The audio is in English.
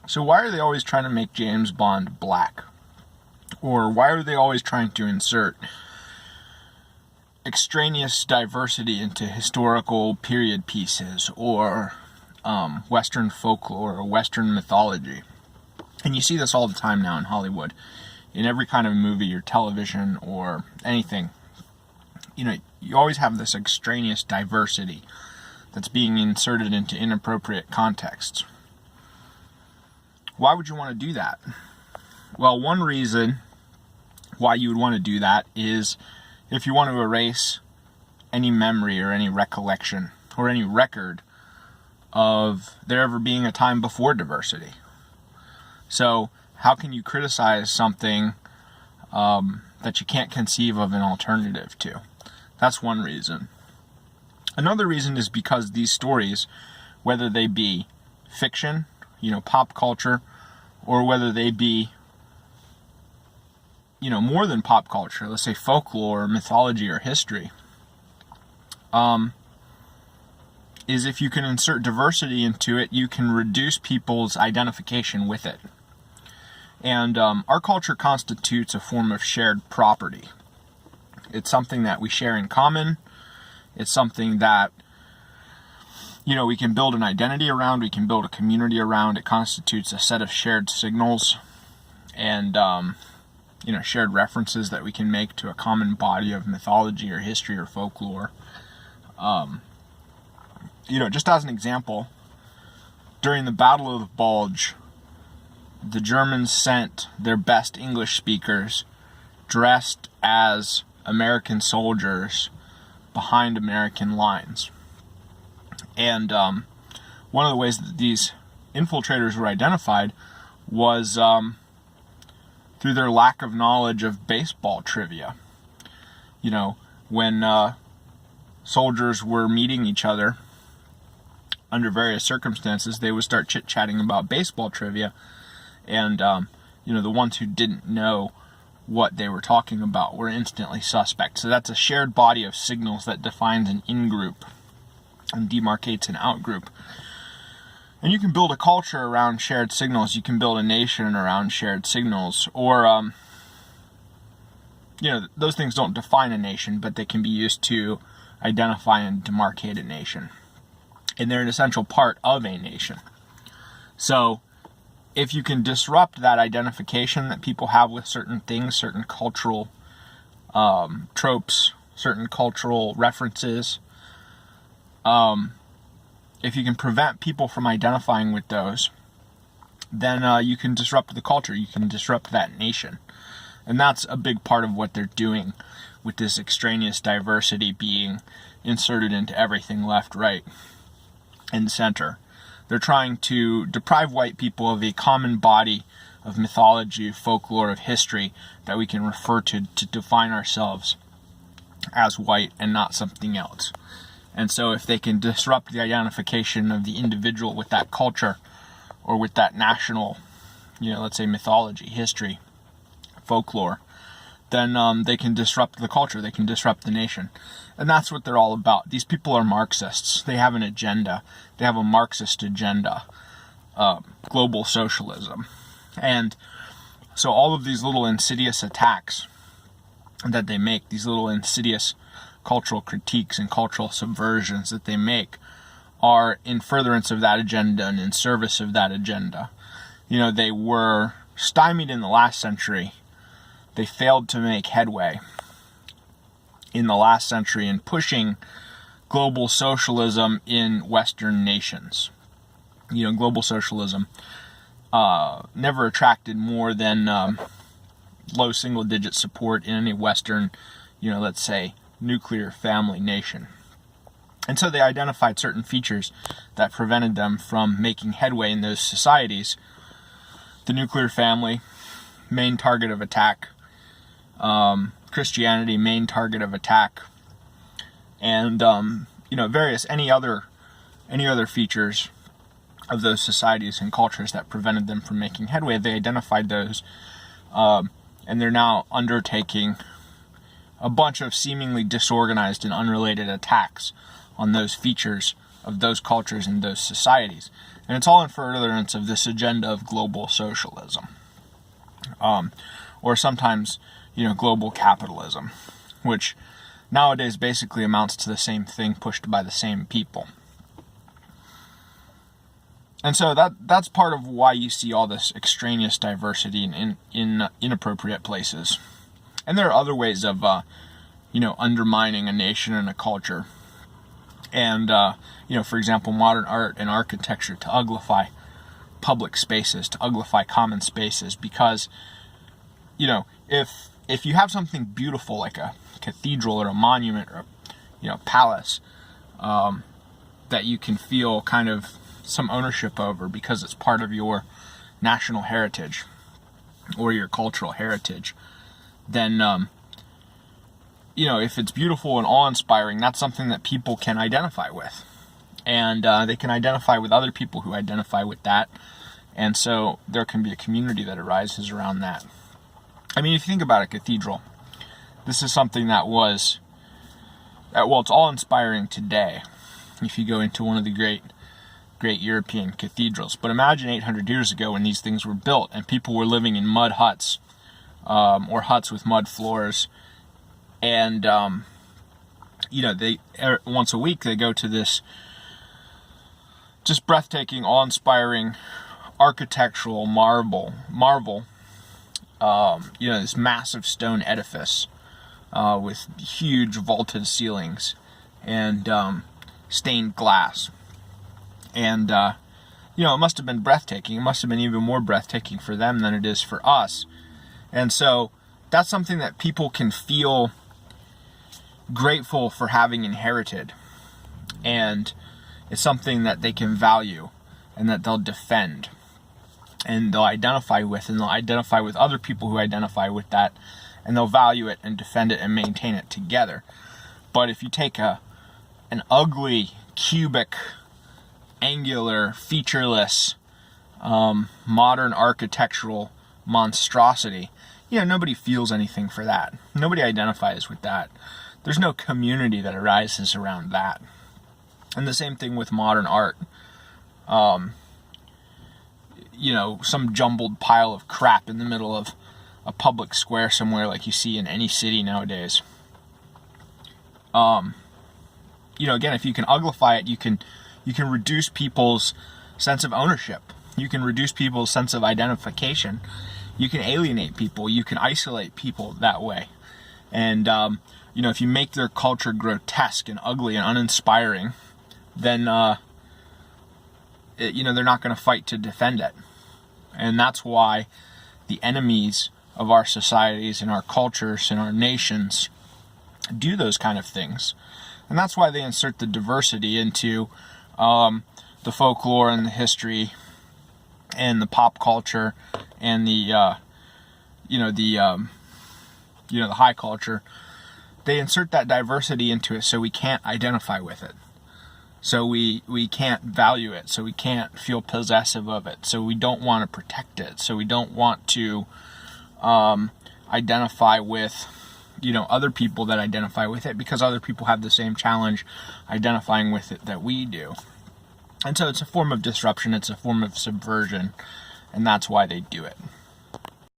So why are they always trying to make James Bond black? Or why are they always trying to insert extraneous diversity into historical period pieces or Western folklore or Western mythology? And you see this all the time now in Hollywood. In every kind of movie or television or anything, you always have this extraneous diversity that's being inserted into inappropriate contexts. Why would you want to do that? Well, one reason why you would want to do that is if you want to erase any memory or any recollection or any record of there ever being a time before diversity. So how can you criticize something that you can't conceive of an alternative to? That's one reason. Another reason is because these stories, whether they be fiction, pop culture, or whether they be, more than pop culture, let's say folklore, or mythology, or history, is if you can insert diversity into it, you can reduce people's identification with it. And our culture constitutes a form of shared property. It's something that we share in common. It's something that, we can build an identity around, we can build a community around. It constitutes a set of shared signals and, shared references that we can make to a common body of mythology or history or folklore. Just as an example, during the Battle of the Bulge, the Germans sent their best English speakers dressed as American soldiers behind American lines. And one of the ways that these infiltrators were identified was through their lack of knowledge of baseball trivia. When soldiers were meeting each other under various circumstances, they would start chit-chatting about baseball trivia. And, the ones who didn't know what they were talking about were instantly suspect. So that's a shared body of signals that defines an in-group and demarcates an out-group. And you can build a culture around shared signals. You can build a nation around shared signals. Or, those things don't define a nation, but they can be used to identify and demarcate a nation. And they're an essential part of a nation. So, if you can disrupt that identification that people have with certain things, certain cultural tropes, certain cultural references, if you can prevent people from identifying with those, then you can disrupt the culture, you can disrupt that nation. And that's a big part of what they're doing with this extraneous diversity being inserted into everything left, right, and center. They're trying to deprive white people of a common body of mythology, folklore, of history that we can refer to define ourselves as white and not something else. And so if they can disrupt the identification of the individual with that culture or with that national, let's say mythology, history, folklore, then they can disrupt the culture, they can disrupt the nation. And that's what they're all about. These people are Marxists. They have an agenda. They have a Marxist agenda, global socialism. And so all of these little insidious attacks that they make, these little insidious cultural critiques and cultural subversions that they make, are in furtherance of that agenda and in service of that agenda. They were stymied in the last century. They failed to make headway in the last century in pushing global socialism in Western nations. Global socialism never attracted more than low single-digit support in any Western, let's say, nuclear family nation. And so they identified certain features that prevented them from making headway in those societies. The nuclear family, main target of attack. Christianity, main target of attack, and various any other features of those societies and cultures that prevented them from making headway. They identified those, and they're now undertaking a bunch of seemingly disorganized and unrelated attacks on those features of those cultures and those societies. And it's all in furtherance of this agenda of global socialism. Or sometimes, global capitalism, which nowadays basically amounts to the same thing pushed by the same people. And so that's part of why you see all this extraneous diversity in inappropriate places. And there are other ways of, undermining a nation and a culture. And, for example, modern art and architecture to uglify public spaces, to uglify common spaces. Because, if you have something beautiful like a cathedral or a monument or, palace, that you can feel kind of some ownership over because it's part of your national heritage or your cultural heritage, then, if it's beautiful and awe-inspiring, that's something that people can identify with. And they can identify with other people who identify with that. And so there can be a community that arises around that. I mean, if you think about a cathedral, this is something that was, it's awe-inspiring today if you go into one of the great European cathedrals. But imagine 800 years ago when these things were built and people were living in mud huts, or huts with mud floors. And, they once a week they go to this just breathtaking, awe-inspiring architectural marvel, this massive stone edifice with huge vaulted ceilings and stained glass. And, it must have been breathtaking. It must have been even more breathtaking for them than it is for us. And so that's something that people can feel grateful for having inherited. And it's something that they can value and that they'll defend. And they'll identify with, and they'll identify with other people who identify with that. And they'll value it and defend it and maintain it together. But if you take an ugly, cubic, angular, featureless, modern architectural monstrosity, nobody feels anything for that. Nobody identifies with that. There's no community that arises around that. And the same thing with modern art. Some jumbled pile of crap in the middle of a public square somewhere like you see in any city nowadays. Again, if you can uglify it, you can reduce people's sense of ownership. You can reduce people's sense of identification. You can alienate people. You can isolate people that way. And, if you make their culture grotesque and ugly and uninspiring, then, they're not going to fight to defend it. And that's why the enemies of our societies and our cultures and our nations do those kind of things. And that's why they insert the diversity into the folklore and the history and the pop culture and the high culture. They insert that diversity into it so we can't identify with it. So we can't value it. So we can't feel possessive of it. So we don't want to protect it. So we don't want to identify with other people that identify with it, because other people have the same challenge identifying with it that we do. And so it's a form of disruption, it's a form of subversion, and that's why they do it.